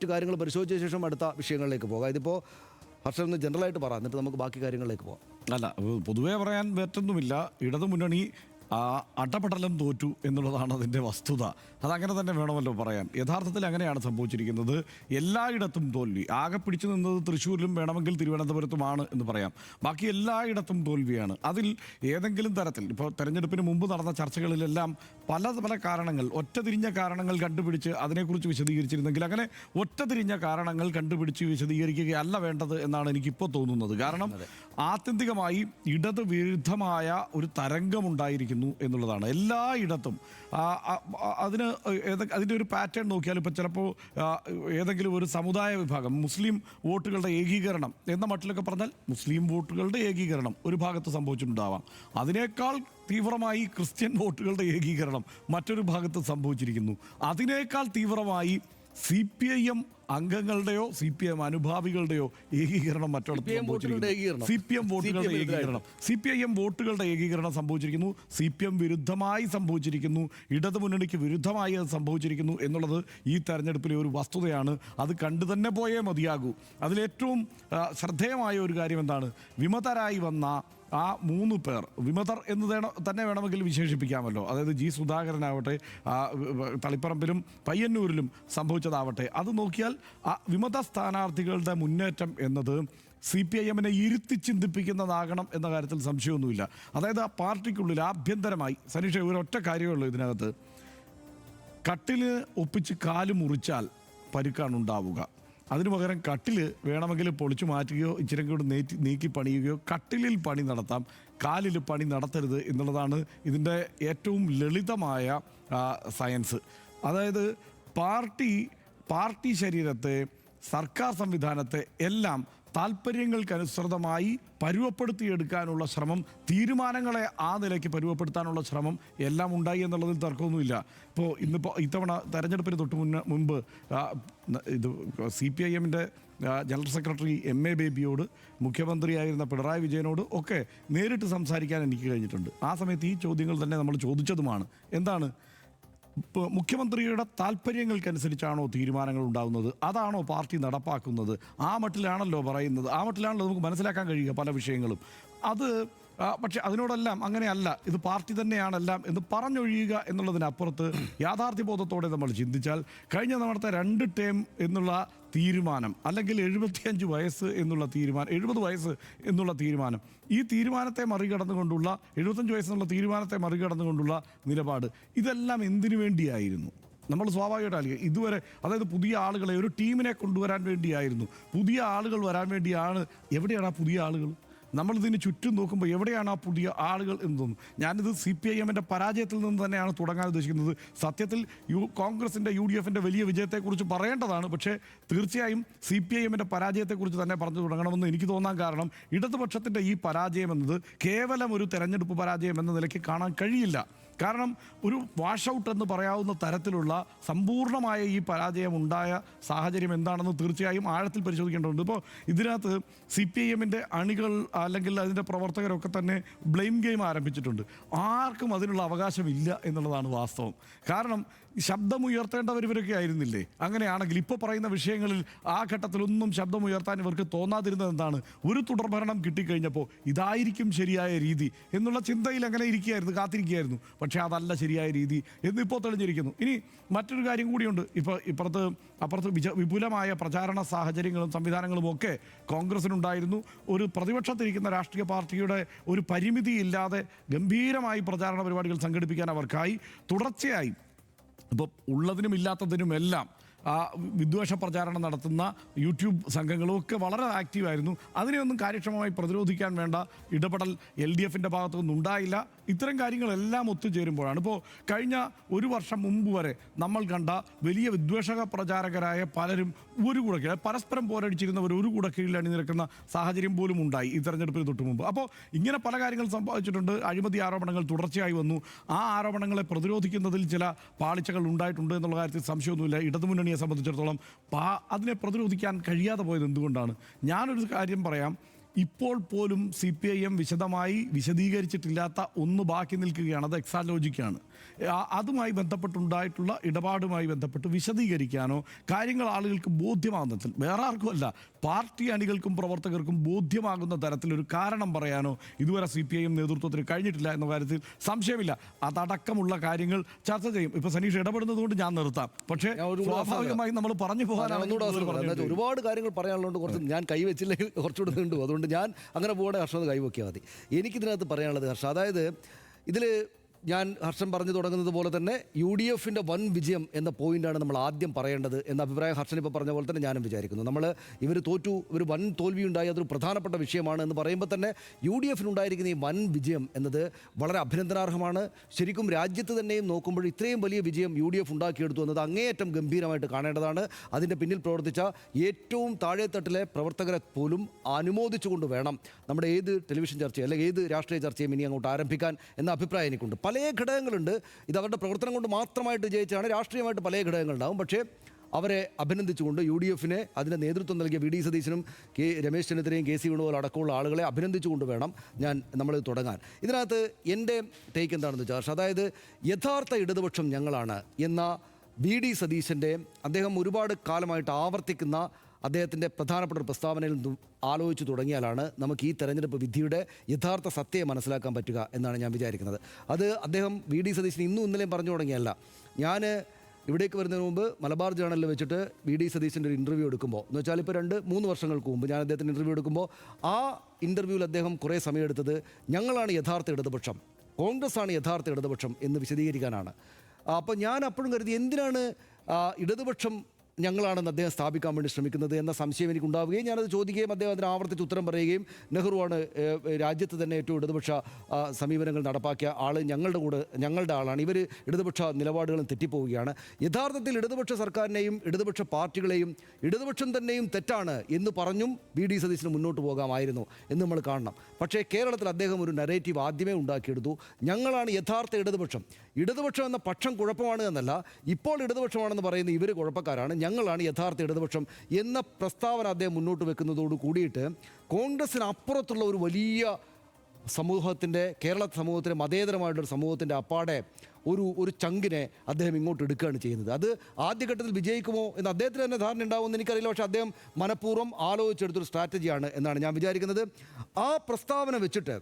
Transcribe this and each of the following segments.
മറ്റു കാര്യങ്ങൾ പരിശോധിച്ച ശേഷം അടുത്ത വിഷയങ്ങളിലേക്ക് പോകാം. ഇതിപ്പോൾ ഹർഷൻ ഒന്ന് ജനറലായിട്ട് പറ, എന്നിട്ട് നമുക്ക് ബാക്കി കാര്യങ്ങളിലേക്ക് പോകാം. അല്ല, പൊതുവേ പറയാൻ പറ്റുന്നുമില്ല. ഇടതുമുന്നണി അട്ടപടലം തോറ്റു എന്നുള്ളതാണ് അതിൻ്റെ വസ്തുത. അതങ്ങനെ തന്നെ വേണമല്ലോ പറയാൻ. യഥാർത്ഥത്തിൽ അങ്ങനെയാണ് സംഭവിച്ചിരിക്കുന്നത്. എല്ലായിടത്തും തോൽവി. ആകെ പിടിച്ചു നിന്നത് തൃശ്ശൂരിലും വേണമെങ്കിൽ തിരുവനന്തപുരത്തുമാണ് എന്ന് പറയാം. ബാക്കി എല്ലായിടത്തും തോൽവിയാണ്. അതിൽ ഏതെങ്കിലും തരത്തിൽ ഇപ്പോൾ തെരഞ്ഞെടുപ്പിന് മുമ്പ് നടന്ന ചർച്ചകളിലെല്ലാം പല പല കാരണങ്ങൾ, ഒറ്റതിരിഞ്ഞ കാരണങ്ങൾ കണ്ടുപിടിച്ച് അതിനെക്കുറിച്ച് വിശദീകരിച്ചിരുന്നെങ്കിൽ അങ്ങനെ ഒറ്റതിരിഞ്ഞ കാരണങ്ങൾ കണ്ടുപിടിച്ച് വിശദീകരിക്കുകയല്ല വേണ്ടത് എന്നാണ് എനിക്കിപ്പോൾ തോന്നുന്നത്. കാരണം ആത്യന്തികമായി ഇടത് വിരുദ്ധമായ ഒരു തരംഗമുണ്ടായിരിക്കുന്നു എന്നുള്ളതാണ് എല്ലായിടത്തും. അതിൻ്റെ ഒരു പാറ്റേൺ നോക്കിയാൽ ഇപ്പോൾ ചിലപ്പോൾ ഏതെങ്കിലും ഒരു സമുദായ വിഭാഗം മുസ്ലിം വോട്ടുകളുടെ ഏകീകരണം എന്ന മട്ടിലൊക്കെ പറഞ്ഞാൽ മുസ്ലിം വോട്ടുകളുടെ ഏകീകരണം ഒരു ഭാഗത്ത് സംഭവിച്ചിട്ടുണ്ടാവാം. അതിനേക്കാൾ തീവ്രമായി ക്രിസ്ത്യൻ വോട്ടുകളുടെ ഏകീകരണം മറ്റൊരു ഭാഗത്ത് സംഭവിച്ചിരിക്കുന്നു. അതിനേക്കാൾ തീവ്രമായി CPIM അംഗങ്ങളുടെയോ CPM അനുഭാവികളുടെയോ ഏകീകരണം മറ്റൊരിടത്ത് സംഭവിച്ചിരിക്കുന്നു. CPM വോട്ടുകളുടെ ഏകീകരണം, CPIM വോട്ടുകളുടെ ഏകീകരണം സംഭവിച്ചിരിക്കുന്നു. CPM വിരുദ്ധമായി സംഭവിച്ചിരിക്കുന്നു. ഇടതുമുന്നണിക്ക് വിരുദ്ധമായി അത് സംഭവിച്ചിരിക്കുന്നു എന്നുള്ളത് ഈ തെരഞ്ഞെടുപ്പിലെ ഒരു വസ്തുതയാണ്. അത് കണ്ടു തന്നെ പോയേ മതിയാകൂ. അതിലേറ്റവും ശ്രദ്ധേയമായ ഒരു കാര്യം എന്താണ്? വിമതരായി വന്ന ആ 3 പേർ, വിമതർ എന്ന് തന്നെ വേണമെങ്കിൽ വിശേഷിപ്പിക്കാമല്ലോ. അതായത് G. സുധാകരനാവട്ടെ, തളിപ്പറമ്പിലും പയ്യന്നൂരിലും സംഭവിച്ചതാവട്ടെ, അത് നോക്കിയാൽ ആ വിമത സ്ഥാനാർത്ഥികളുടെ മുന്നേറ്റം എന്നത് CPIMനെ ഇരുത്തി ചിന്തിപ്പിക്കുന്നതാകണം എന്ന കാര്യത്തിൽ സംശയമൊന്നുമില്ല. അതായത് ആ പാർട്ടിക്കുള്ളിൽ ആഭ്യന്തരമായി, സനീഷ ഒരൊറ്റ കാര്യമുള്ളൂ ഇതിനകത്ത്, കട്ടിൽ ഒപ്പിച്ച് കാല് മുറിച്ചാൽ പരുക്കാണ് ഉണ്ടാവുക. അതിനു പകരം കട്ടിൽ വേണമെങ്കിൽ പൊളിച്ചു മാറ്റുകയോ ഇച്ചിരി കൂടി നീക്കി പണിയുകയോ കട്ടിലിൽ പണി നടത്താം, കാലിൽ പണി നടത്തരുത് എന്നുള്ളതാണ് ഇതിൻ്റെ ഏറ്റവും ലളിതമായ സയൻസ്. അതായത് പാർട്ടി ശരീരത്തെ, സർക്കാർ സംവിധാനത്തെ എല്ലാം താല്പര്യങ്ങൾക്കനുസൃതമായി പരുവപ്പെടുത്തിയെടുക്കാനുള്ള ശ്രമം, തീരുമാനങ്ങളെ ആ നിലയ്ക്ക് പരുവപ്പെടുത്താനുള്ള ശ്രമം എല്ലാം ഉണ്ടായി എന്നുള്ളതിൽ തർക്കമൊന്നുമില്ല. ഇന്നിപ്പോൾ ഇത്തവണ തെരഞ്ഞെടുപ്പിന് തൊട്ട് മുമ്പ് ഇത് CPIMൻ്റെ ജനറൽ സെക്രട്ടറി MA ബേബിയോട്, മുഖ്യമന്ത്രിയായിരുന്ന പിണറായി വിജയനോട് ഒക്കെ നേരിട്ട് സംസാരിക്കാൻ എനിക്ക് കഴിഞ്ഞിട്ടുണ്ട്. ആ സമയത്ത് ഈ ചോദ്യങ്ങൾ തന്നെ നമ്മൾ ചോദിച്ചതുമാണ്. എന്താണ്? മുഖ്യമന്ത്രിയുടെ താല്പര്യങ്ങൾക്കനുസരിച്ചാണോ തീരുമാനങ്ങൾ ഉണ്ടാകുന്നത്? അതാണോ പാർട്ടി നടപ്പാക്കുന്നത്? ആ മട്ടിലാണല്ലോ പറയുന്നത്. ആ മട്ടിലാണല്ലോ നമുക്ക് മനസ്സിലാക്കാൻ കഴിയുക പല വിഷയങ്ങളും. പക്ഷെ അതിനോടെല്ലാം അങ്ങനെയല്ല, ഇത് പാർട്ടി തന്നെയാണെല്ലാം എന്ന് പറഞ്ഞൊഴിയുക എന്നുള്ളതിനപ്പുറത്ത് യാഥാർത്ഥ്യബോധത്തോടെ നമ്മൾ ചിന്തിച്ചാൽ കഴിഞ്ഞ തവണത്തെ 2 ടേം എന്നുള്ള തീരുമാനം, അല്ലെങ്കിൽ 75 വയസ്സ് എന്നുള്ള തീരുമാനം, 70 വയസ്സ് എന്നുള്ള തീരുമാനം, ഈ തീരുമാനത്തെ മറികടന്നുകൊണ്ടുള്ള 75 വയസ്സെന്നുള്ള തീരുമാനത്തെ മറികടന്നുകൊണ്ടുള്ള നിലപാട്, ഇതെല്ലാം എന്തിനു വേണ്ടിയായിരുന്നു? നമ്മൾ സ്വാഭാവികമായിട്ട് ഇതുവരെ, അതായത് പുതിയ ആളുകളെ, ഒരു ടീമിനെ കൊണ്ടുവരാൻ വേണ്ടിയായിരുന്നു, പുതിയ ആളുകൾ വരാൻ വേണ്ടിയാണ്. എവിടെയാണ് ആ പുതിയ ആളുകൾ? നമ്മളിതിന് ചുറ്റും നോക്കുമ്പോൾ എവിടെയാണ് ആ പുതിയ ആളുകൾ എന്ന് തോന്നുന്നു. ഞാനിത് CPIMൻ്റെ പരാജയത്തിൽ നിന്ന് തന്നെയാണ് തുടങ്ങാൻ ഉദ്ദേശിക്കുന്നത്. സത്യത്തിൽ കോൺഗ്രസിൻ്റെ UDFൻ്റെ വലിയ വിജയത്തെക്കുറിച്ച് പറയേണ്ടതാണ്. പക്ഷേ തീർച്ചയായും CPIMൻ്റെ പരാജയത്തെക്കുറിച്ച് തന്നെ പറഞ്ഞു തുടങ്ങണമെന്ന് എനിക്ക് തോന്നാൻ കാരണം, ഇടതുപക്ഷത്തിൻ്റെ ഈ പരാജയം എന്നത് കേവലം ഒരു തെരഞ്ഞെടുപ്പ് പരാജയം എന്ന നിലയ്ക്ക് കാണാൻ കഴിയില്ല. കാരണം ഒരു വാഷ് ഔട്ട് എന്ന് പറയാവുന്ന തരത്തിലുള്ള സമ്പൂർണ്ണമായ ഈ പരാജയം ഉണ്ടായ സാഹചര്യം എന്താണെന്ന് തീർച്ചയായും ആഴത്തിൽ പരിശോധിക്കേണ്ടതുണ്ട്. ഇപ്പോൾ ഇതിനകത്ത് CPIMൻ്റെ അണികൾ അല്ലെങ്കിൽ അതിൻ്റെ പ്രവർത്തകരൊക്കെ തന്നെ ബ്ലെയിം ഗെയിം ആരംഭിച്ചിട്ടുണ്ട്. ആർക്കും അതിനുള്ള അവകാശമില്ല എന്നുള്ളതാണ് വാസ്തവം. കാരണം ശബ്ദമുയർത്തേണ്ടവർ ഇവരൊക്കെ ആയിരുന്നില്ലേ? അങ്ങനെയാണെങ്കിൽ ഇപ്പോൾ പറയുന്ന വിഷയങ്ങളിൽ ആ ഘട്ടത്തിലൊന്നും ശബ്ദമുയർത്താൻ ഇവർക്ക് തോന്നാതിരുന്നത് എന്താണ്? ഒരു തുടർഭരണം കിട്ടിക്കഴിഞ്ഞപ്പോൾ ഇതായിരിക്കും ശരിയായ രീതി എന്നുള്ള ചിന്തയിൽ അങ്ങനെ ഇരിക്കുകയായിരുന്നു, കാത്തിരിക്കുകയായിരുന്നു. പക്ഷേ അതല്ല ശരിയായ രീതി എന്നിപ്പോൾ തെളിഞ്ഞിരിക്കുന്നു. ഇനി മറ്റൊരു കാര്യം കൂടിയുണ്ട്. അപ്പുറത്ത് വിപുലമായ പ്രചാരണ സാഹചര്യങ്ങളും സംവിധാനങ്ങളും ഒക്കെ കോൺഗ്രസിനുണ്ടായിരുന്നു. ഒരു പ്രതിപക്ഷത്തിരിക്കുന്ന രാഷ്ട്രീയ പാർട്ടിയുടെ ഒരു പരിമിതിയില്ലാതെ ഗംഭീരമായി പ്രചാരണ പരിപാടികൾ സംഘടിപ്പിക്കാൻ അവർക്കായി. തുടർച്ചയായി ഇപ്പോൾ ഉള്ളതിനും ഇല്ലാത്തതിനുമെല്ലാം വിദ്വേഷ പ്രചാരണം നടത്തുന്ന യൂട്യൂബ് സംഘങ്ങളും ഒക്കെ വളരെ ആക്റ്റീവായിരുന്നു. അതിനെയൊന്നും കാര്യക്ഷമമായി പ്രതിരോധിക്കാൻ വേണ്ട ഇടപെടൽ LDFൻ്റെ ഭാഗത്തുനിന്നും ഉണ്ടായില്ല. ഇത്തരം കാര്യങ്ങളെല്ലാം ഒത്തുചേരുമ്പോഴാണ് ഇപ്പോൾ കഴിഞ്ഞ ഒരു വർഷം മുമ്പ് വരെ നമ്മൾ കണ്ട വലിയ വിദ്വേഷക പ്രചാരകരായ പലരും ഒരു കൂടെ പരസ്പരം പോരടിച്ചിരുന്നവർ ഒരു കൂടെ കീഴിൽ അണിനിരക്കുന്ന സാഹചര്യം പോലും ഉണ്ടായി ഈ തെരഞ്ഞെടുപ്പിന് തൊട്ട് മുമ്പ്. അപ്പോൾ ഇങ്ങനെ പല കാര്യങ്ങൾ സംഭവിച്ചിട്ടുണ്ട്. അഴിമതി ആരോപണങ്ങൾ തുടർച്ചയായി വന്നു. ആ ആരോപണങ്ങളെ പ്രതിരോധിക്കുന്നതിൽ ചില പാളിച്ചകൾ ഉണ്ടായിട്ടുണ്ട് എന്നുള്ള കാര്യത്തിൽ സംശയമൊന്നുമില്ല. ഇടതുമുന്നണിയെ സംബന്ധിച്ചിടത്തോളം അതിനെ പ്രതിരോധിക്കാൻ കഴിയാതെ പോയത് എന്തുകൊണ്ടാണ്? ഞാനൊരു കാര്യം പറയാം. ഇപ്പോൾ പോലും CPIM വിശദമായി വിശദീകരിച്ചിട്ടില്ലാത്ത ഒന്ന് ബാക്കി നിൽക്കുകയാണ്. അത് എക്സാലോജിക്കാണ്. അതുമായി ബന്ധപ്പെട്ടുണ്ടായിട്ടുള്ള ഇടപാടുമായി ബന്ധപ്പെട്ട് വിശദീകരിക്കാനോ കാര്യങ്ങൾ ആളുകൾക്ക് ബോധ്യമാകുന്ന തരത്തിൽ, വേറെ ആർക്കുമല്ല പാർട്ടി അണികൾക്കും പ്രവർത്തകർക്കും ബോധ്യമാകുന്ന തരത്തിലൊരു കാരണം പറയാനോ ഇതുവരെ CPIM നേതൃത്വത്തിന് കഴിഞ്ഞിട്ടില്ല എന്ന കാര്യത്തിൽ സംശയമില്ല. അതടക്കമുള്ള കാര്യങ്ങൾ ചർച്ച ചെയ്യും. ഇപ്പൊ സനീഷ് ഇടപെടുന്നത് കൊണ്ട് ഞാൻ നിർത്താം. പക്ഷേ സ്വാഭാവികമായി നമ്മൾ പറഞ്ഞു പോകാനാണ് ഒരുപാട് കാര്യങ്ങൾ പറയാനുള്ളത്. കുറച്ച് ഞാൻ കൈവച്ചില്ലെങ്കിൽ കുറച്ചുകൂടെ നീണ്ടു. അതുകൊണ്ട് ഞാൻ അങ്ങനെ പോകണേ ഹർഷം കൈവയ്ക്കിയാൽ മതി. എനിക്കിതിനകത്ത് പറയാനുള്ളത് ഹർഷം, അതായത് ഇതിൽ ഞാൻ ഹർഷൻ പറഞ്ഞു തുടങ്ങുന്നത് പോലെ തന്നെ UDFൻ്റെ വൻ വിജയം എന്ന പോയിന്റാണ് നമ്മൾ ആദ്യം പറയേണ്ടത് എന്ന അഭിപ്രായം ഹർഷൻ ഇപ്പോൾ പറഞ്ഞ പോലെ തന്നെ ഞാനും വിചാരിക്കുന്നു. നമ്മൾ ഇവർ തോറ്റു, ഒരു വൻ തോൽവി ഉണ്ടായി, അതൊരു പ്രധാനപ്പെട്ട വിഷയമാണ് എന്ന് പറയുമ്പോൾ തന്നെ UDFനുണ്ടായിരിക്കുന്ന ഈ വൻ വിജയം എന്നത് വളരെ അഭിനന്ദനാർഹമാണ്. ശരിക്കും രാജ്യത്ത് തന്നെയും നോക്കുമ്പോൾ ഇത്രയും വലിയ വിജയം UDF ഉണ്ടാക്കിയെടുത്തു എന്നത് അങ്ങേയറ്റം ഗംഭീരമായിട്ട് കാണേണ്ടതാണ്. അതിൻ്റെ പിന്നിൽ പ്രവർത്തിച്ച ഏറ്റവും താഴെത്തട്ടിലെ പ്രവർത്തകരെ പോലും അനുമോദിച്ചുകൊണ്ട് വേണം നമ്മുടെ ഏത് ടെലിവിഷൻ ചർച്ചയും അല്ലെങ്കിൽ ഏത് രാഷ്ട്രീയ ചർച്ചയും ഇനി അങ്ങോട്ട് ആരംഭിക്കാൻ എന്ന അഭിപ്രായം എനിക്കുണ്ട്. പല ഘടകങ്ങളുണ്ട്. ഇത് അവരുടെ പ്രവർത്തനം കൊണ്ട് മാത്രമായിട്ട് ജയിച്ചാണ്. രാഷ്ട്രീയമായിട്ട് പല ഘടകങ്ങളുണ്ടാവും. പക്ഷേ അവരെ അഭിനന്ദിച്ചുകൊണ്ട് UDFനെ അതിൻ്റെ നേതൃത്വം നൽകിയ VD സതീശനും രമേശ് ചെന്നിത്തലയും KC വേണുപോൽ അടക്കമുള്ള ആളുകളെ അഭിനന്ദിച്ചുകൊണ്ട് വേണം നമ്മൾ തുടങ്ങാൻ. ഇതിനകത്ത് എൻ്റെ ടേക്ക് എന്താണെന്ന് വെച്ചാൽ, അതായത് യഥാർത്ഥ ഇടതുപക്ഷം ഞങ്ങളാണ് എന്ന VD സതീശൻ്റെ അദ്ദേഹം ഒരുപാട് കാലമായിട്ട് ആവർത്തിക്കുന്ന അദ്ദേഹത്തിൻ്റെ പ്രധാനപ്പെട്ട ഒരു പ്രസ്താവനയിൽ നിന്നും ആലോചിച്ച് തുടങ്ങിയാലാണ് നമുക്ക് ഈ തെരഞ്ഞെടുപ്പ് വിധിയുടെ യഥാർത്ഥ സത്യയെ മനസ്സിലാക്കാൻ പറ്റുക എന്നാണ് ഞാൻ വിചാരിക്കുന്നത്. അത് അദ്ദേഹം VD സതീശൻ ഇന്നും ഇന്നലെയും പറഞ്ഞു തുടങ്ങിയല്ല. ഞാൻ ഇവിടേക്ക് വരുന്നതിന് മുമ്പ് മലബാർ ജേണലിൽ വെച്ചിട്ട് VD സതീശൻ്റെ ഒരു ഇൻ്റർവ്യൂ എടുക്കുമ്പോൾ, എന്ന് വെച്ചാൽ ഇപ്പോൾ 2-3 വർഷങ്ങൾക്ക് മുമ്പ് ഞാൻ അദ്ദേഹത്തിൻ്റെ ഇൻ്റർവ്യൂ എടുക്കുമ്പോൾ ആ ഇൻ്റർവ്യൂവിൽ അദ്ദേഹം കുറേ സമയമെടുത്തത് ഞങ്ങളാണ് യഥാർത്ഥ ഇടതുപക്ഷം, കോൺഗ്രസ്സാണ് യഥാർത്ഥ ഇടതുപക്ഷം എന്ന് വിശദീകരിക്കാനാണ്. അപ്പോൾ ഞാൻ അപ്പോഴും കരുതി എന്തിനാണ് ഇടതുപക്ഷം ഞങ്ങളാണെന്ന് അദ്ദേഹം സ്ഥാപിക്കാൻ വേണ്ടി ശ്രമിക്കുന്നത് എന്ന സംശയം എനിക്കുണ്ടാവുകയും ഞാനത് ചോദിക്കുകയും അദ്ദേഹം അതിന് ആവർത്തിച്ച് ഉത്തരം പറയുകയും നെഹ്റുവാണ് രാജ്യത്ത് തന്നെ ഏറ്റവും ഇടതുപക്ഷ സമീപനങ്ങൾ നടപ്പാക്കിയ ആൾ, ഞങ്ങളുടെ ആളാണ്, ഇവർ ഇടതുപക്ഷ നിലപാടുകളും തെറ്റിപ്പോവുകയാണ്, യഥാർത്ഥത്തിൽ ഇടതുപക്ഷ സർക്കാരിനെയും ഇടതുപക്ഷ പാർട്ടികളെയും ഇടതുപക്ഷം തന്നെയും തെറ്റാണ് എന്ന് പറഞ്ഞും VD സതീശന് മുന്നോട്ട് പോകാമായിരുന്നു എന്ന് നമ്മൾ കാണണം. പക്ഷേ കേരളത്തിൽ അദ്ദേഹം ഒരു നരേറ്റീവ് ആദ്യമേ ഉണ്ടാക്കിയെടുത്തു. ഞങ്ങളാണ് യഥാർത്ഥ ഇടതുപക്ഷം, ഇടതുപക്ഷം എന്ന പക്ഷം കുഴപ്പമാണ് എന്നല്ല, ഇപ്പോൾ ഇടതുപക്ഷമാണെന്ന് പറയുന്ന ഇവർ കുഴപ്പക്കാരാണ്, ഞങ്ങളാണ് യഥാർത്ഥ ഇടതുപക്ഷം എന്ന പ്രസ്താവന അദ്ദേഹം മുന്നോട്ട് വെക്കുന്നതോട് കൂടിയിട്ട് കോൺഗ്രസിന് അപ്പുറത്തുള്ള ഒരു വലിയ സമൂഹത്തിൻ്റെ, കേരള സമൂഹത്തിൻ്റെ മതേതരമായിട്ടൊരു സമൂഹത്തിൻ്റെ അപ്പാടെ ഒരു ചങ്കിനെ അദ്ദേഹം ഇങ്ങോട്ട് എടുക്കുകയാണ് ചെയ്യുന്നത്. അത് ആദ്യഘട്ടത്തിൽ വിജയിക്കുമോ എന്ന് അദ്ദേഹത്തിന് തന്നെ ധാരണ ഉണ്ടാവുമെന്ന് എനിക്കറിയില്ല. പക്ഷേ അദ്ദേഹം മനഃപൂർവ്വം ആലോചിച്ചെടുത്തൊരു സ്ട്രാറ്റജിയാണ് എന്നാണ് ഞാൻ വിചാരിക്കുന്നത്. ആ പ്രസ്താവന വെച്ചിട്ട്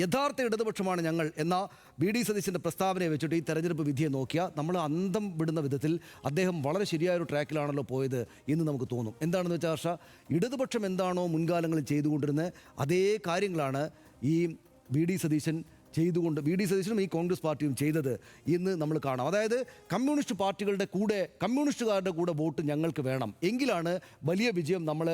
യഥാർത്ഥ ഇടതുപക്ഷമാണ് ഞങ്ങൾ എന്ന VD സതീശൻ്റെ പ്രസ്താവനയെ വെച്ചിട്ട് ഈ തെരഞ്ഞെടുപ്പ് വിധിയെ നോക്കിയാൽ നമ്മൾ അന്തം വിടുന്ന വിധത്തിൽ അദ്ദേഹം വളരെ ശരിയായൊരു ട്രാക്കിലാണല്ലോ പോയത് എന്ന് നമുക്ക് തോന്നും. എന്താണെന്ന് വെച്ചാൽ ഹർഷ, ഇടതുപക്ഷം എന്താണോ മുൻകാലങ്ങളിൽ ചെയ്തുകൊണ്ടിരുന്നത് അതേ കാര്യങ്ങളാണ് ഈ VD സതീശനും ഈ കോൺഗ്രസ് പാർട്ടിയും ചെയ്തത് എന്ന് നമ്മൾ കാണാം. അതായത് കമ്മ്യൂണിസ്റ്റ് പാർട്ടികളുടെ കൂടെ, കമ്മ്യൂണിസ്റ്റുകാരുടെ കൂടെ വോട്ട് ഞങ്ങൾക്ക് വേണം, എങ്കിലാണ് വലിയ വിജയം നമ്മൾ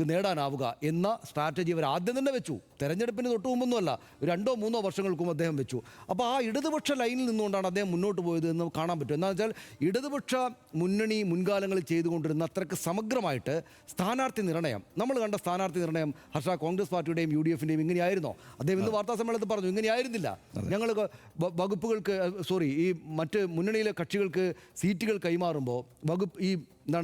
നേടാനാവുക എന്ന സ്ട്രാറ്റജി അവർ ആദ്യം തന്നെ വെച്ചു. തെരഞ്ഞെടുപ്പിന് തൊട്ട് മുമ്പൊന്നുമല്ല, 2-3 വർഷങ്ങൾക്കും അദ്ദേഹം വെച്ചു. അപ്പോൾ ആ ഇടതുപക്ഷ ലൈനിൽ നിന്നുകൊണ്ടാണ് അദ്ദേഹം മുന്നോട്ട് പോയത് എന്ന് കാണാൻ പറ്റും. എന്താണെന്ന് വെച്ചാൽ ഇടതുപക്ഷ മുന്നണി മുൻകാലങ്ങളിൽ ചെയ്തുകൊണ്ടിരുന്ന അത്രയ്ക്ക് സമഗ്രമായിട്ട് സ്ഥാനാർത്ഥി നിർണയം, നമ്മൾ കണ്ട സ്ഥാനാർത്ഥി നിർണയം ഹർഷ കോൺഗ്രസ് പാർട്ടിയുടെയും UDFൻ്റെയും ഇങ്ങനെയായിരുന്നോ? അദ്ദേഹം ഇന്ന് വാർത്താസമ്മേളനത്തിൽ പറഞ്ഞു ഇങ്ങനെയായിരുന്നില്ല. ഞങ്ങൾ വകുപ്പുകൾക്ക് ഈ മറ്റ് മുന്നണിയിലെ കക്ഷികൾക്ക് സീറ്റുകൾ കൈമാറുമ്പോൾ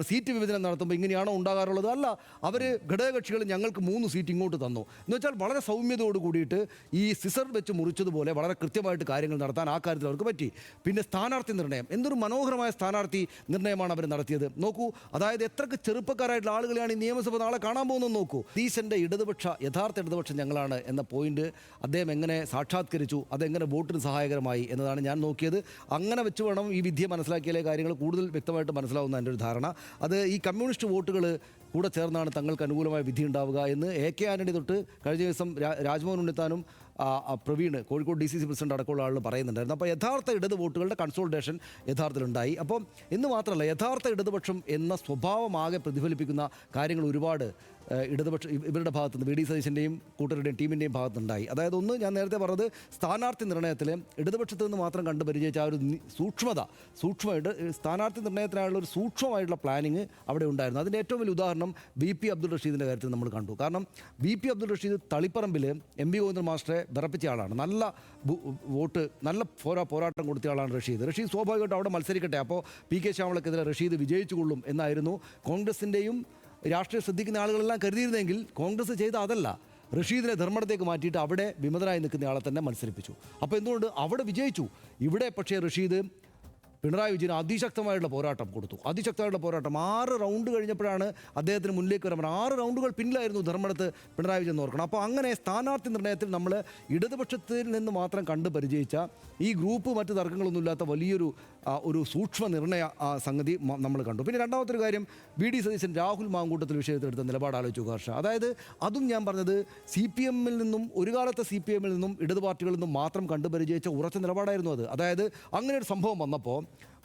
സീറ്റ് വിഭജനം നടത്തുമ്പോൾ ഇങ്ങനെയാണോ ഉണ്ടാകാറുള്ളത്? അല്ല, അവർ ഘടകകക്ഷികൾ ഞങ്ങൾക്ക് 3 സീറ്റ് ഇങ്ങോട്ട് തന്നു എന്ന് വെച്ചാൽ വളരെ സൗമ്യതയോട് കൂടിയിട്ട് ഈ സിസർ വെച്ച് മുറിച്ചതുപോലെ വളരെ കൃത്യമായിട്ട് കാര്യങ്ങൾ നടത്താൻ ആ കാര്യത്തിൽ അവർക്ക് പറ്റി. പിന്നെ സ്ഥാനാർത്ഥി നിർണയം, എന്തൊരു മനോഹരമായ സ്ഥാനാർത്ഥി നിർണയമാണ് അവർ നടത്തിയത്. നോക്കൂ, അതായത് എത്രക്ക് ചെറുപ്പക്കാരായിട്ടുള്ള ആളുകളെയാണ് ഈ നിയമസഭ നാളെ കാണാൻ പോകുന്നത് നോക്കൂ. സതീശൻ്റെ യഥാർത്ഥ ഇടതുപക്ഷം ഞങ്ങളാണ് എന്ന പോയിന്റ് അദ്ദേഹം എങ്ങനെ സാക്ഷാത്കരിച്ചു, അതെങ്ങനെ വോട്ടിന് സഹായകരമായി എന്നതാണ് ഞാൻ നോക്കിയത്. അങ്ങനെ വെച്ച് വേണം ഈ വിധിയെ മനസ്സിലാക്കിയാലേ കാര്യങ്ങൾ കൂടുതൽ വ്യക്തമായിട്ട് മനസ്സിലാവുന്ന എൻ്റെ ഒരു ധാരണ. അത് ഈ കമ്മ്യൂണിസ്റ്റ് വോട്ടുകൾ കൂടെ ചേർന്നാണ് തങ്ങൾക്ക് അനുകൂലമായ വിധി ഉണ്ടാവുക എന്ന് AK ആൻ്റണി തൊട്ട് കഴിഞ്ഞ ദിവസം രാജ്മോഹൻ ഉണ്ണിത്താനും പ്രവീൺ കോഴിക്കോട് DCC പ്രസിഡന്റ് അടക്കമുള്ള ആളുകൾ പറയുന്നുണ്ടായിരുന്നു. അപ്പോൾ യഥാർത്ഥ ഇടത് വോട്ടുകളുടെ കൺസോൾട്ടേഷൻ യഥാർത്ഥത്തിലുണ്ടായി. അപ്പം എന്ന് മാത്രമല്ല, യഥാർത്ഥ ഇടതുപക്ഷം എന്ന സ്വഭാവമാകെ പ്രതിഫലിപ്പിക്കുന്ന കാര്യങ്ങൾ ഒരുപാട് ഇവരുടെ ഭാഗത്തുനിന്ന് VD സതീശൻ്റെയും കൂട്ടരുടെയും ടീമിൻ്റെയും ഭാഗത്തുനിന്നുണ്ടായി. അതായത് ഒന്ന്, ഞാൻ നേരത്തെ പറഞ്ഞത് സ്ഥാനാർത്ഥി നിർണയത്തിൽ ഇടതുപക്ഷത്ത് നിന്ന് മാത്രം കണ്ടു പരിചയിച്ച ആ ഒരു സൂക്ഷ്മമായിട്ട് സ്ഥാനാർത്ഥി നിർണയത്തിനായുള്ള ഒരു സൂക്ഷ്മമായിട്ടുള്ള പ്ലാനിങ് അവിടെ ഉണ്ടായിരുന്നു. അതിൻ്റെ ഏറ്റവും വലിയ ഉദാഹരണം VP അബ്ദുൾ റഷീദിൻ്റെ കാര്യത്തിൽ നമ്മൾ കണ്ടു. കാരണം VP അബ്ദുൾ റഷീദ് തളിപ്പറമ്പിൽ MV ഗോവിന്ദൻ മാസ്റ്ററെ വിറപ്പിച്ച ആളാണ്. നല്ല വോട്ട്, നല്ല പോരാട്ടം കൊടുത്ത ആളാണ് റഷീദ് സ്വാഭാവികമായിട്ട് അവിടെ മത്സരിക്കട്ടെ, അപ്പോൾ PK ശ്യാമളക്കെതിരെ റഷീദ് വിജയിച്ചുകൊള്ളും എന്നായിരുന്നു കോൺഗ്രസിൻ്റെയും രാഷ്ട്രീയം ശ്രദ്ധിക്കുന്ന ആളുകളെല്ലാം കരുതിയിരുന്നെങ്കിൽ കോൺഗ്രസ് ചെയ്ത അതല്ല. റഷീദിനെ ധർമ്മടത്തേക്ക് മാറ്റിയിട്ട് അവിടെ വിമതനായി നിൽക്കുന്ന ആളെ തന്നെ മത്സരിപ്പിച്ചു. അപ്പോൾ എന്തുകൊണ്ട് അവിടെ വിജയിച്ചു. ഇവിടെ പക്ഷേ റഷീദ് പിണറായി വിജയന് അതിശക്തമായിട്ടുള്ള പോരാട്ടം കൊടുത്തു. അതിശക്തമായിട്ടുള്ള പോരാട്ടം 6 റൗണ്ട് കഴിഞ്ഞപ്പോഴാണ് അദ്ദേഹത്തിന് മുന്നിലേക്ക് വരാൻ 6 റൗണ്ടുകൾ പിന്നിലായിരുന്നു ധർമ്മടത്ത് പിണറായി വിജയൻ ഓർക്കണം. അപ്പോൾ അങ്ങനെ സ്ഥാനാർത്ഥി നിർണയത്തിൽ നമ്മൾ ഇടതുപക്ഷത്തിൽ നിന്ന് മാത്രം കണ്ട് പരിചയിച്ച ഈ ഗ്രൂപ്പ് മറ്റ് തർക്കങ്ങളൊന്നുമില്ലാത്ത വലിയൊരു ഒരു സൂക്ഷ്മ നിർണയ സംഗതി നമ്മൾ കണ്ടു. പിന്നെ രണ്ടാമത്തെ ഒരു കാര്യം, വി.ഡി. സതീശൻ രാഹുൽ മാങ്കൂട്ടത്തിൽ വിഷയത്തിലെടുത്ത നിലപാട് ആലോചിച്ചു ഹർഷ. അതായത് അതും ഞാൻ പറഞ്ഞത് CPM-ൽ നിന്നും ഒരു കാലത്തെ CPM-ൽ നിന്നും ഇടതു പാർട്ടികളിൽ നിന്നും മാത്രം കണ്ടു പരിചയിച്ച ഉറച്ച നിലപാടായിരുന്നു അത്. അതായത് അങ്ങനെ ഒരു സംഭവം വന്നപ്പോൾ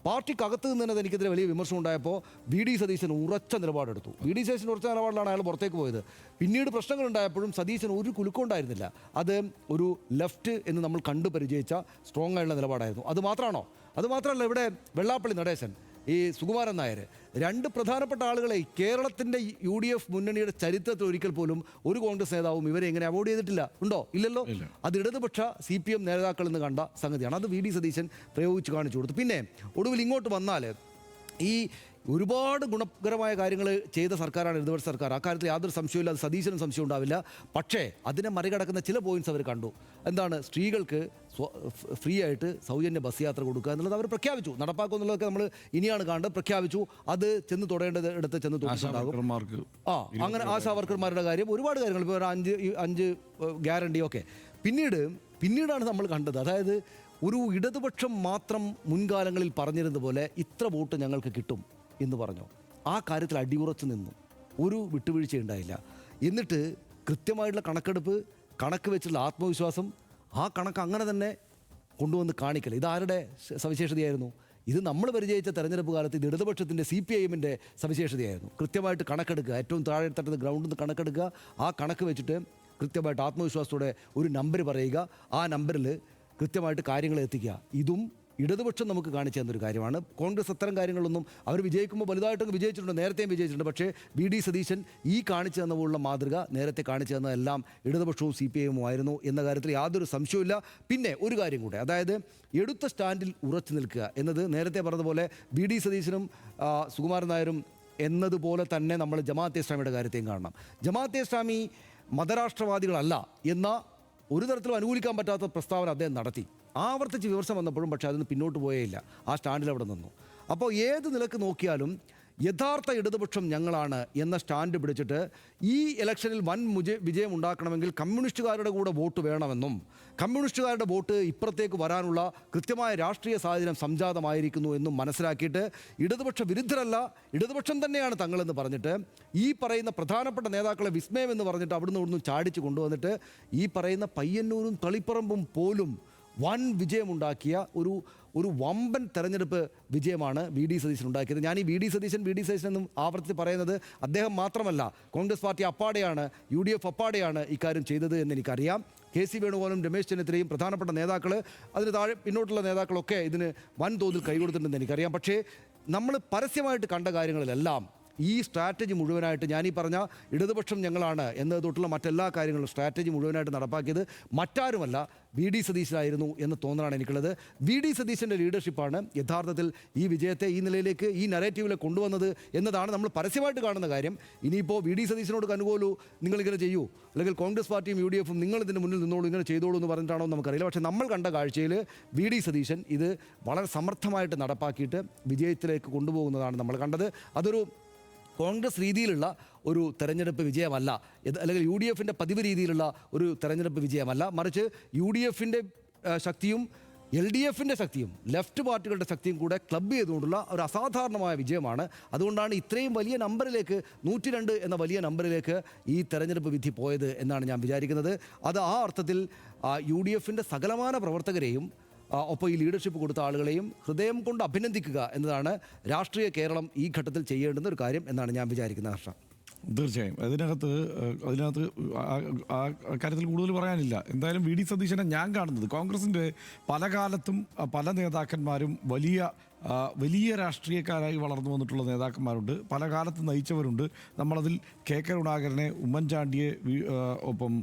പാർട്ടിക്കകത്ത് നിന്ന് തന്നെ എനിക്കെതിരെ വലിയ വിമർശനം ഉണ്ടായപ്പോൾ വി.ഡി. സതീശൻ ഉറച്ച നിലപാടെടുത്തു. വി.ഡി. സതീശൻ ഉറച്ച നിലപാടിലാണ് അയാൾ പുറത്തേക്ക് പോയത്. പിന്നീട് പ്രശ്നങ്ങളുണ്ടായപ്പോഴും സതീശൻ ഒരു കുലുക്കം ഉണ്ടായിരുന്നില്ല. അത് ഒരു ലെഫ്റ്റ് എന്ന് നമ്മൾ കണ്ടു പരിചയിച്ച സ്ട്രോങ് ആയിട്ടുള്ള നിലപാടായിരുന്നു. അത് മാത്രമല്ല ഇവിടെ വെള്ളാപ്പള്ളി നടേശൻ, ഈ സുകുമാരൻ നായർ, 2 പ്രധാനപ്പെട്ട ആളുകളെ കേരളത്തിൻ്റെ UDF മുന്നണിയുടെ ചരിത്രത്തിൽ ഒരിക്കൽ പോലും ഒരു കോൺഗ്രസ് നേതാവും ഇവരെ എങ്ങനെ അവോയ്ഡ് ചെയ്തിട്ടില്ല. ഉണ്ടോ? ഇല്ലല്ലോ. അത് ഇടതുപക്ഷ CPM നേതാക്കളിൽ നിന്ന് കണ്ട സംഗതിയാണ്. അത് വി.ഡി. സതീശൻ പ്രയോഗിച്ച് കാണിച്ചു കൊടുത്തു. പിന്നെ ഒടുവിൽ ഇങ്ങോട്ട് വന്നാൽ ഈ ഒരുപാട് ഗുണകരമായ കാര്യങ്ങൾ ചെയ്ത സർക്കാരാണ് ഇടതുപക്ഷ സർക്കാർ. അക്കാര്യത്തിൽ യാതൊരു സംശയമില്ല. അത് സതീശനും സംശയം ഉണ്ടാവില്ല. പക്ഷേ അതിനെ മറികടക്കുന്ന ചില പോയിന്റ്സ് അവർ കണ്ടു. എന്താണ്? സ്ത്രീകൾക്ക് ഫ്രീ ആയിട്ട് സൗജന്യ ബസ് യാത്ര കൊടുക്കുക എന്നുള്ളത് അവർ പ്രഖ്യാപിച്ചു. നടപ്പാക്കും എന്നുള്ളതൊക്കെ നമ്മൾ ഇനിയാണ് കാണേണ്ടത്. പ്രഖ്യാപിച്ചു. അത് ചെന്ന് തൊടേണ്ടത് എടുത്ത് ചെന്ന് തൊട്ടിട്ടുണ്ടാകും. അങ്ങനെ ആശാ വർക്കർമാരുടെ കാര്യം, ഒരുപാട് കാര്യങ്ങൾ, ഇപ്പോൾ 5 ഗ്യാരണ്ടിയൊക്കെ പിന്നീടാണ് നമ്മൾ കണ്ടത്. അതായത് ഒരു ഇടതുപക്ഷം മാത്രം മുൻകാലങ്ങളിൽ പറഞ്ഞിരുന്നത് പോലെ ഇത്ര വോട്ട് ഞങ്ങൾക്ക് കിട്ടും എന്ന് പറഞ്ഞു. ആ കാര്യത്തിൽ അടിയുറച്ച് നിന്നു. ഒരു വിട്ടുവീഴ്ച ഉണ്ടായില്ല. എന്നിട്ട് കൃത്യമായിട്ടുള്ള കണക്ക് വെച്ചുള്ള ആത്മവിശ്വാസം, ആ കണക്ക് അങ്ങനെ തന്നെ കൊണ്ടുവന്ന് കാണിക്കൽ. ഇതാരുടെ സവിശേഷതയായിരുന്നു? ഇത് നമ്മൾ പരിചയിച്ച തെരഞ്ഞെടുപ്പ് കാലത്ത് ഇത് ഇടതുപക്ഷത്തിൻ്റെ CPIM-ൻ്റെ സവിശേഷതയായിരുന്നു. കൃത്യമായിട്ട് കണക്കെടുക്കുക, ഏറ്റവും താഴെ തട്ടുന്ന ഗ്രൗണ്ടിൽ നിന്ന് കണക്കെടുക്കുക, ആ കണക്ക് വെച്ചിട്ട് കൃത്യമായിട്ട് ആത്മവിശ്വാസത്തോടെ ഒരു നമ്പർ പറയുക, ആ നമ്പറിൽ കൃത്യമായിട്ട് കാര്യങ്ങൾ എത്തിക്കുക. ഇതും ഇടതുപക്ഷം നമുക്ക് കാണിച്ചു തന്നൊരു കാര്യമാണ്. കോൺഗ്രസ് അത്തരം കാര്യങ്ങളൊന്നും അവർ വിജയിക്കുമ്പോൾ വലുതായിട്ടൊക്കെ വിജയിച്ചിട്ടുണ്ട്, നേരത്തെയും വിജയിച്ചിട്ടുണ്ട്. പക്ഷേ വി.ഡി. സതീശൻ ഈ കാണിച്ചു തന്ന പോലുള്ള മാതൃക നേരത്തെ കാണിച്ചു തന്നതെല്ലാം ഇടതുപക്ഷവും CPIM-ഉം ആയിരുന്നു എന്ന കാര്യത്തിൽ യാതൊരു സംശയവുമില്ല. പിന്നെ ഒരു കാര്യം കൂടെ, അതായത് എടുത്ത സ്റ്റാൻഡിൽ ഉറച്ചു നിൽക്കുക എന്നത് നേരത്തെ പറഞ്ഞതുപോലെ വി.ഡി. സതീശനും സുകുമാരൻ നായരും എന്നതുപോലെ തന്നെ നമ്മൾ ജമാഅത്തെ ഇസ്ലാമിയുടെ കാര്യത്തെയും കാണണം. ജമാഅത്തെ ഇസ്ലാമി മതരാഷ്ട്രവാദികളല്ല എന്ന ഒരു തരത്തിലും അനുകൂലിക്കാൻ പറ്റാത്ത പ്രസ്താവന അദ്ദേഹം നടത്തി. ആവർത്തിച്ച് വിമർശനം വന്നപ്പോഴും പക്ഷേ അതിന് പിന്നോട്ട് പോയേയില്ല. ആ സ്റ്റാൻഡിൽ അവിടെ നിന്നു. അപ്പോൾ ഏത് നിലക്ക് നോക്കിയാലും യഥാർത്ഥ ഇടതുപക്ഷം ഞങ്ങളാണ് എന്ന സ്റ്റാൻഡ് പിടിച്ചിട്ട് ഈ ഇലക്ഷനിൽ വൻ വിജയം ഉണ്ടാക്കണമെങ്കിൽ കമ്മ്യൂണിസ്റ്റുകാരുടെ കൂടെ വോട്ട് വേണമെന്നും കമ്മ്യൂണിസ്റ്റുകാരുടെ വോട്ട് ഇപ്പുറത്തേക്ക് വരാനുള്ള കൃത്യമായ രാഷ്ട്രീയ സാഹചര്യം സംജാതമായിരിക്കുന്നു എന്നും മനസ്സിലാക്കിയിട്ട് ഇടതുപക്ഷ വിരുദ്ധരല്ല, ഇടതുപക്ഷം തന്നെയാണ് തങ്ങളെന്ന് പറഞ്ഞിട്ട് ഈ പറയുന്ന പ്രധാനപ്പെട്ട നേതാക്കളെ വിസ്മയം എന്ന് പറഞ്ഞിട്ട് അവിടുന്ന് ചാടിച്ച് കൊണ്ടുവന്നിട്ട് ഈ പറയുന്ന പയ്യന്നൂരും തളിപ്പറമ്പും പോലും വൻ വിജയമുണ്ടാക്കിയ ഒരു വമ്പൻ തെരഞ്ഞെടുപ്പ് വിജയമാണ് വി.ഡി. സതീശൻ ഉണ്ടാക്കിയത്. ഞാൻ ഈ വി.ഡി. സതീശൻ എന്നും ആവർത്തിച്ച് പറയുന്നത് അദ്ദേഹം മാത്രമല്ല, കോൺഗ്രസ് പാർട്ടി അപ്പാടെയാണ്, UDF അപ്പാടെയാണ് ഇക്കാര്യം ചെയ്തത് എന്ന് എനിക്കറിയാം. KC വേണുഗോപാലും രമേശ് ചെന്നിത്തലയും പ്രധാനപ്പെട്ട നേതാക്കൾ, അതിന് താഴെ പിന്നോട്ടുള്ള നേതാക്കളൊക്കെ ഇതിന് വൻതോതിൽ കൈകൊടുത്തിട്ടുണ്ടെന്ന് എനിക്കറിയാം. പക്ഷേ നമ്മൾ പരസ്യമായിട്ട് കണ്ട കാര്യങ്ങളിലെല്ലാം ഈ സ്ട്രാറ്റജി മുഴുവനായിട്ട്, ഞാനീ പറഞ്ഞ ഇടതുപക്ഷം ഞങ്ങളാണ് എന്നത് തൊട്ടുള്ള മറ്റെല്ലാ കാര്യങ്ങളും സ്ട്രാറ്റജി മുഴുവനായിട്ട് നടപ്പാക്കിയത് മറ്റാരുമല്ല വി.ഡി. സതീശനായിരുന്നു എന്ന് തോന്നലാണ് എനിക്കുള്ളത്. വി.ഡി. സതീശൻ്റെ ലീഡർഷിപ്പാണ് യഥാർത്ഥത്തിൽ ഈ വിജയത്തെ ഈ നിലയിലേക്ക്, ഈ നരേറ്റീവിലേക്ക് കൊണ്ടുവന്നത് എന്നതാണ് നമ്മൾ പരസ്യമായിട്ട് കാണുന്ന കാര്യം. ഇനിയിപ്പോൾ വി.ഡി. സതീശനോട് അനുകൂലൂ, നിങ്ങളിങ്ങനെ ചെയ്യൂ, അല്ലെങ്കിൽ കോൺഗ്രസ് പാർട്ടിയും UDF-ഉം നിങ്ങൾ ഇതിൻ്റെ മുന്നിൽ നിന്നോളൂ, ഇങ്ങനെ ചെയ്തോളൂ എന്ന് പറഞ്ഞിട്ടാണോ നമുക്കറിയില്ല. പക്ഷേ നമ്മൾ കണ്ട കാഴ്ചയിൽ വി.ഡി. സതീശൻ ഇത് വളരെ സമർത്ഥമായിട്ട് നടപ്പാക്കിയിട്ട് വിജയത്തിലേക്ക് കൊണ്ടുപോകുന്നതാണ് നമ്മൾ കണ്ടത്. അതൊരു കോൺഗ്രസ് രീതിയിലുള്ള ഒരു തെരഞ്ഞെടുപ്പ് വിജയമല്ല, അല്ലെങ്കിൽ UDF-ൻ്റെ പതിവ് രീതിയിലുള്ള ഒരു തെരഞ്ഞെടുപ്പ് വിജയമല്ല. മറിച്ച് UDF-ൻ്റെ ശക്തിയും LDF-ൻ്റെ ശക്തിയും ലെഫ്റ്റ് പാർട്ടികളുടെ ശക്തിയും കൂടെ ക്ലബ് ചെയ്തുകൊണ്ടുള്ള ഒരു അസാധാരണമായ വിജയമാണ്. അതുകൊണ്ടാണ് ഇത്രയും വലിയ നമ്പറിലേക്ക്, 102 എന്ന വലിയ നമ്പറിലേക്ക് ഈ തെരഞ്ഞെടുപ്പ് വിധി പോയത് എന്നാണ് ഞാൻ വിചാരിക്കുന്നത്. അത് ആ അർത്ഥത്തിൽ UDF-ൻ്റെ സകലമാന പ്രവർത്തകരെയും ഒപ്പം ഈ ലീഡർഷിപ്പ് കൊടുത്ത ആളുകളെയും ഹൃദയം കൊണ്ട് അഭിനന്ദിക്കുക എന്നതാണ് രാഷ്ട്രീയ കേരളം ഈ ഘട്ടത്തിൽ ചെയ്യേണ്ടുന്ന ഒരു കാര്യം എന്നാണ് ഞാൻ വിചാരിക്കുന്നത്. ഹർഷ, തീർച്ചയായും അതിനകത്ത് ആ കാര്യത്തിൽ കൂടുതൽ പറയാനില്ല. എന്തായാലും വി.ഡി. സതീശനെ ഞാൻ കാണുന്നത്, കോൺഗ്രസിൻ്റെ പല കാലത്തും പല നേതാക്കന്മാരും വലിയ രാഷ്ട്രീയക്കാരായി വളർന്നു വന്നിട്ടുള്ള നേതാക്കന്മാരുണ്ട്, പല കാലത്ത് നയിച്ചവരുണ്ട്. നമ്മളതിൽ കെ കരുണാകരനെ, ഉമ്മൻചാണ്ടിയെ, ഒപ്പം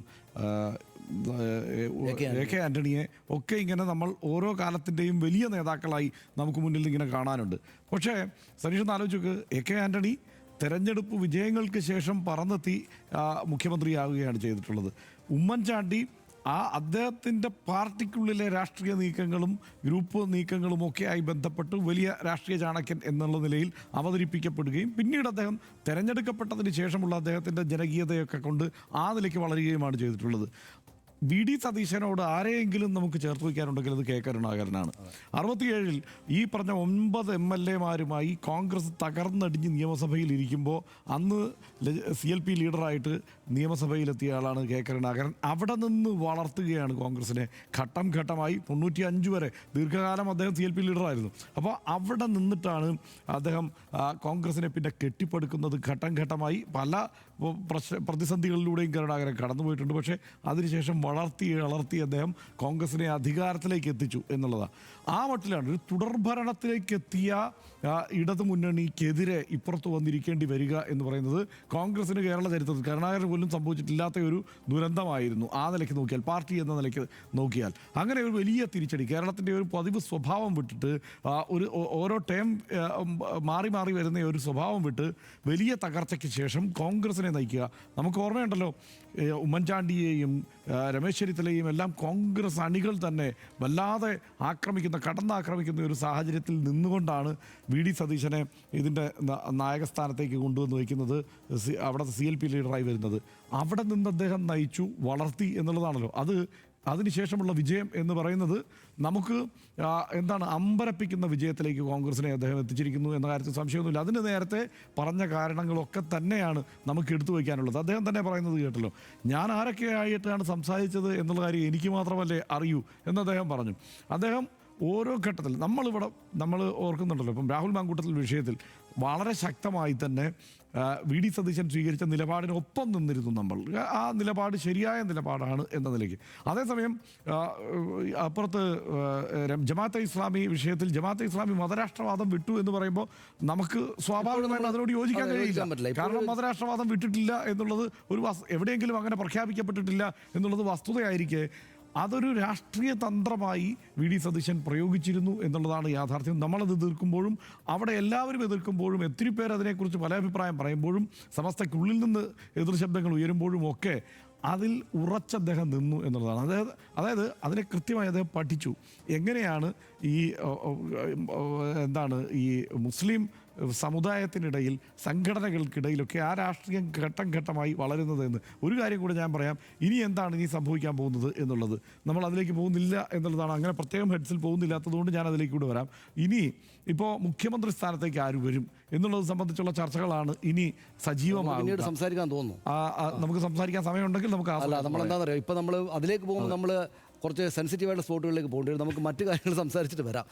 AK ആൻ്റണിയെ ഒക്കെ ഇങ്ങനെ നമ്മൾ ഓരോ കാലത്തിൻ്റെയും വലിയ നേതാക്കളായി നമുക്ക് മുന്നിൽ ഇങ്ങനെ കാണാനുണ്ട്. പക്ഷേ സതീഷ് ഒന്ന് ആലോചിച്ച് നോക്ക്, AK ആൻ്റണി തെരഞ്ഞെടുപ്പ് വിജയങ്ങൾക്ക് ശേഷം പറന്നെത്തി മുഖ്യമന്ത്രിയാവുകയാണ് ചെയ്തിട്ടുള്ളത്. ഉമ്മൻചാണ്ടി അദ്ദേഹത്തിൻ്റെ പാർട്ടിക്കുള്ളിലെ രാഷ്ട്രീയ നീക്കങ്ങളും ഗ്രൂപ്പ് നീക്കങ്ങളും ഒക്കെയായി ബന്ധപ്പെട്ട് വലിയ രാഷ്ട്രീയ ചാണക്യൻ എന്നുള്ള നിലയിൽ അവതരിപ്പിക്കപ്പെടുകയും പിന്നീട് അദ്ദേഹം തിരഞ്ഞെടുക്കപ്പെട്ടതിന് ശേഷമുള്ള അദ്ദേഹത്തിൻ്റെ ജനകീയതയൊക്കെ കൊണ്ട് ആ നിലയ്ക്ക് വളരുകയുമാണ് ചെയ്തിട്ടുള്ളത്. വി.ഡി. സതീശനോട് ആരെയെങ്കിലും നമുക്ക് ചേർത്ത് വയ്ക്കാനുണ്ടെങ്കിൽ അത് കെ കരുണാകരനാണ്. 67-ൽ ഈ പറഞ്ഞ 9 MLA-മാരുമായി കോൺഗ്രസ് തകർന്നടിഞ്ഞ് നിയമസഭയിൽ ഇരിക്കുമ്പോൾ അന്ന് CLP ലീഡറായിട്ട് നിയമസഭയിലെത്തിയ ആളാണ് കെ കരുണാകരൻ. അവിടെ നിന്ന് വളർത്തുകയാണ് കോൺഗ്രസിനെ ഘട്ടം ഘട്ടമായി. 95 വരെ ദീർഘകാലം അദ്ദേഹം CLP ലീഡറായിരുന്നു. അപ്പോൾ അവിടെ നിന്നിട്ടാണ് അദ്ദേഹം കോൺഗ്രസിനെ പിന്നെ കെട്ടിപ്പടുക്കുന്നത്. ഘട്ടം ഘട്ടമായി പല പ്രതിസന്ധികളിലൂടെയും കരുണാകരൻ കടന്നുപോയിട്ടുണ്ട്. പക്ഷേ അതിനുശേഷം വളർത്തി അദ്ദേഹം കോൺഗ്രസിനെ അധികാരത്തിലേക്ക് എത്തിച്ചു എന്നുള്ളതാണ്. ആ മട്ടിലാണ് ഒരു തുടർഭരണത്തിലേക്ക് എത്തിയ ഇടതു മുന്നണിക്കെതിരെ ഇപ്പുറത്ത് വന്നിരിക്കേണ്ടി വരിക എന്ന് പറയുന്നത് കോൺഗ്രസിന് കേരള ചരിത്രത്തിൽ കരുണാകരൻ പോലും സംഭവിച്ചിട്ടില്ലാത്ത ഒരു ദുരന്തമായിരുന്നു. ആ നിലയ്ക്ക് നോക്കിയാൽ, പാർട്ടി എന്ന നിലയ്ക്ക് നോക്കിയാൽ അങ്ങനെ ഒരു വലിയ തിരിച്ചടി. കേരളത്തിൻ്റെ ഒരു പതിവ് സ്വഭാവം വിട്ടിട്ട് ഓരോ ടേം മാറി മാറി വരുന്ന ഒരു സ്വഭാവം വിട്ട് വലിയ തകർച്ചയ്ക്ക് ശേഷം കോൺഗ്രസിനെ നയിക്കുക. നമുക്ക് ഓർമ്മയുണ്ടല്ലോ, ഉമ്മൻചാണ്ടിയെയും രമേശ് ചെന്നിത്തലയും എല്ലാം കോൺഗ്രസ് അണികൾ തന്നെ വല്ലാതെ കടന്നാക്രമിക്കുന്ന ഒരു സാഹചര്യത്തിൽ നിന്നുകൊണ്ടാണ് വി.ഡി. സതീശനെ ഇതിൻ്റെ നായകസ്ഥാനത്തേക്ക് കൊണ്ടുവന്ന് വയ്ക്കുന്നത്, അവിടുത്തെ CLP ലീഡറായി വരുന്നത്. അവിടെ നിന്ന് അദ്ദേഹം നയിച്ചു വളർത്തി എന്നുള്ളതാണല്ലോ. അതിനുശേഷമുള്ള വിജയം എന്ന് പറയുന്നത് നമുക്ക് അമ്പരപ്പിക്കുന്ന വിജയത്തിലേക്ക് കോൺഗ്രസിനെ അദ്ദേഹം എത്തിച്ചിരിക്കുന്നു എന്ന കാര്യത്തിൽ സംശയമൊന്നുമില്ല. അതിന് നേരത്തെ പറഞ്ഞ കാരണങ്ങളൊക്കെ തന്നെയാണ് നമുക്ക് എടുത്തു വയ്ക്കാനുള്ളത്. അദ്ദേഹം തന്നെ പറയുന്നത് കേട്ടല്ലോ, ഞാൻ ആരൊക്കെയായിട്ടാണ് സംസാരിച്ചത് എന്നുള്ള കാര്യം എനിക്ക് മാത്രമല്ലേ അറിയൂ എന്ന് അദ്ദേഹം പറഞ്ഞു. അദ്ദേഹം ഓരോ ഘട്ടത്തിൽ നമ്മൾ ഓർക്കുന്നുണ്ടല്ലോ, ഇപ്പം രാഹുൽ മാങ്കൂട്ടത്തിൽ വിഷയത്തിൽ വളരെ ശക്തമായി തന്നെ വി.ഡി. സതീശൻ സ്വീകരിച്ച നിലപാടിനൊപ്പം നിന്നിരുന്നു നമ്മൾ. ആ നിലപാട് ശരിയായ നിലപാടാണ് എന്ന നിലയ്ക്ക്. അതേസമയം അപ്പുറത്ത് ജമാഅത്തെ ഇസ്ലാമി വിഷയത്തിൽ ജമാഅത്തെ ഇസ്ലാമി മതരാഷ്ട്രവാദം വിട്ടു എന്ന് പറയുമ്പോൾ നമുക്ക് സ്വാഭാവികമായിട്ട് അതിനോട് യോജിക്കാൻ കഴിയില്ല. കാരണം മതരാഷ്ട്രവാദം വിട്ടിട്ടില്ല എന്നുള്ളത് എവിടെയെങ്കിലും അങ്ങനെ പ്രഖ്യാപിക്കപ്പെട്ടിട്ടില്ല എന്നുള്ളത് വസ്തുതയായിരിക്കെ അതൊരു രാഷ്ട്രീയ തന്ത്രമായി വി.ഡി. സതീശൻ പ്രയോഗിച്ചിരുന്നു എന്നുള്ളതാണ് യാഥാർത്ഥ്യം. നമ്മളത് എതിർക്കുമ്പോഴും അവിടെ എല്ലാവരും എതിർക്കുമ്പോഴും ഒത്തിരി പേർ അതിനെക്കുറിച്ച് പല അഭിപ്രായം പറയുമ്പോഴും സമസ്തയ്ക്കുള്ളിൽ നിന്ന് എതിർശബ്ദങ്ങൾ ഉയരുമ്പോഴും ഒക്കെ അതിൽ ഉറച്ചദ്ദേഹം നിന്നു എന്നുള്ളതാണ്. അതായത് അതിനെ കൃത്യമായി അദ്ദേഹം പഠിച്ചു. എങ്ങനെയാണ് ഈ മുസ്ലിം സമുദായത്തിനിടയിൽ സംഘടനകൾക്കിടയിലൊക്കെ ആ രാഷ്ട്രീയം ഘട്ടം ഘട്ടമായി വളരുന്നതെന്ന്. ഒരു കാര്യം കൂടെ ഞാൻ പറയാം, ഇനി സംഭവിക്കാൻ പോകുന്നത് എന്നുള്ളത് നമ്മൾ അതിലേക്ക് പോകുന്നില്ല എന്നുള്ളതാണ്. അങ്ങനെ പ്രത്യേകം ഹെഡ്സിൽ പോകുന്നില്ലാത്തതുകൊണ്ട് ഞാൻ അതിലേക്ക് കൂടെ വരാം. ഇനി ഇപ്പോൾ മുഖ്യമന്ത്രി സ്ഥാനത്തേക്ക് ആര് വരും എന്നുള്ളത് സംബന്ധിച്ചുള്ള ചർച്ചകളാണ് ഇനി സജീവമാകുന്നത്. സംസാരിക്കാൻ തോന്നുന്നു. നമുക്ക് സംസാരിക്കാൻ സമയമുണ്ടെങ്കിൽ നമുക്ക് നമ്മളെന്താ പറയുക, ഇപ്പം നമ്മൾ അതിലേക്ക് പോകുമ്പോൾ നമ്മൾ കുറച്ച് സെൻസിറ്റീവായിട്ടുള്ള സ്പോട്ടുകളിലേക്ക് പോകേണ്ടി വരും. നമുക്ക് മറ്റു കാര്യങ്ങൾ സംസാരിച്ചിട്ട് വരാം.